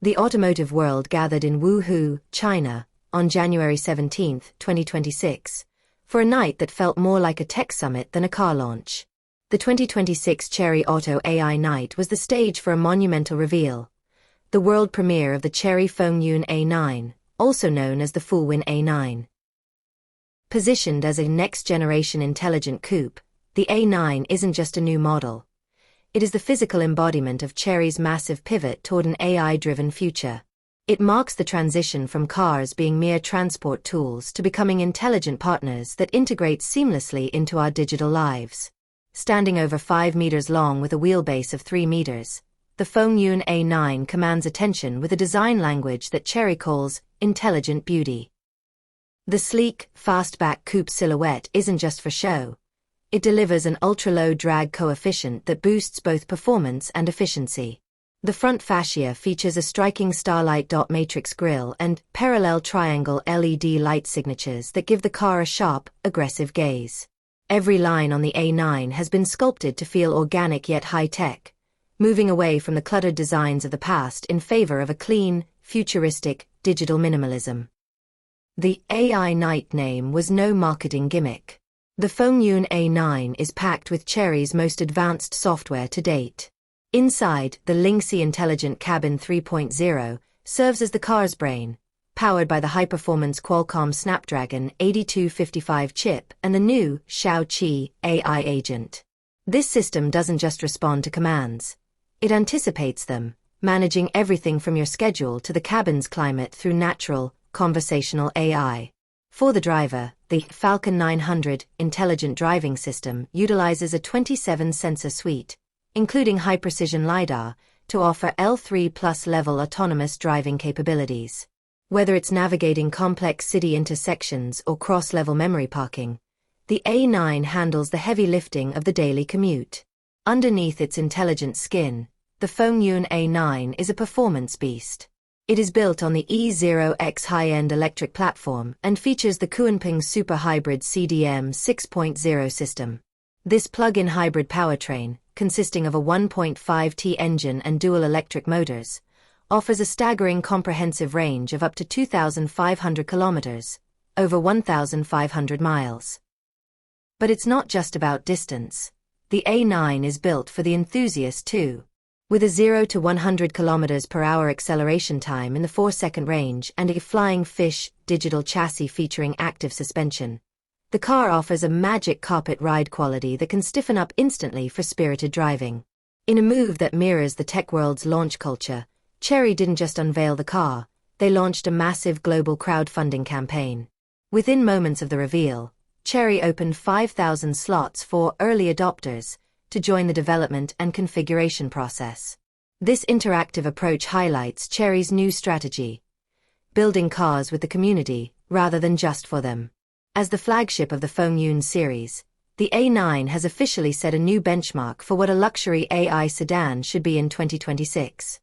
The automotive world gathered in Wuhu, China, on January 17, 2026, for a night that felt more like a tech summit than a car launch. The 2026 Chery Auto AI Night was the stage for a monumental reveal. The world premiere of the Chery Fengyun A9, also known as the Fulwin A9. Positioned as a next-generation intelligent coupe, the A9 isn't just a new model. It is the physical embodiment of Chery's massive pivot toward an AI-driven future. It marks the transition from cars being mere transport tools to becoming intelligent partners that integrate seamlessly into our digital lives. Standing over 5 meters long with a wheelbase of 3 meters, the Fengyun A9 commands attention with a design language that Chery calls intelligent beauty. The sleek, fastback coupe silhouette isn't just for show. It delivers an ultra-low drag coefficient that boosts both performance and efficiency. The front fascia features a striking starlight dot matrix grille and parallel triangle LED light signatures that give the car a sharp, aggressive gaze. Every line on the A9 has been sculpted to feel organic yet high-tech, moving away from the cluttered designs of the past in favor of a clean, futuristic, digital minimalism. The AI Night name was no marketing gimmick. The Fengyun A9 is packed with Chery's most advanced software to date. Inside, the Lingxi Intelligent Cabin 3.0 serves as the car's brain, powered by the high-performance Qualcomm Snapdragon 8255 chip and the new Chery AI agent. This system doesn't just respond to commands. It anticipates them, managing everything from your schedule to the cabin's climate through natural, conversational AI. For the driver, the Falcon 900 intelligent driving system utilizes a 27-sensor suite, including high-precision LiDAR, to offer L3+ level autonomous driving capabilities. Whether it's navigating complex city intersections or cross-level memory parking, the A9 handles the heavy lifting of the daily commute. Underneath its intelligent skin, the Fengyun A9 is a performance beast. It is built on the E0X high-end electric platform and features the Kunpeng Super Hybrid CDM 6.0 system. This plug-in hybrid powertrain, consisting of a 1.5T engine and dual electric motors, offers a staggering comprehensive range of up to 2,500 kilometers, over 1,500 miles. But it's not just about distance. The A9 is built for the enthusiast too. With a 0 to 100 km/h acceleration time in the 4-second range and a flying fish digital chassis featuring active suspension, the car offers a magic carpet ride quality that can stiffen up instantly for spirited driving. In a move that mirrors the tech world's launch culture, Chery didn't just unveil the car, they launched a massive global crowdfunding campaign. Within moments of the reveal, Chery opened 5,000 slots for early adopters to join the development and configuration process. This interactive approach highlights Chery's new strategy: building cars with the community, rather than just for them. As the flagship of the Fengyun series, the A9 has officially set a new benchmark for what a luxury AI sedan should be in 2026.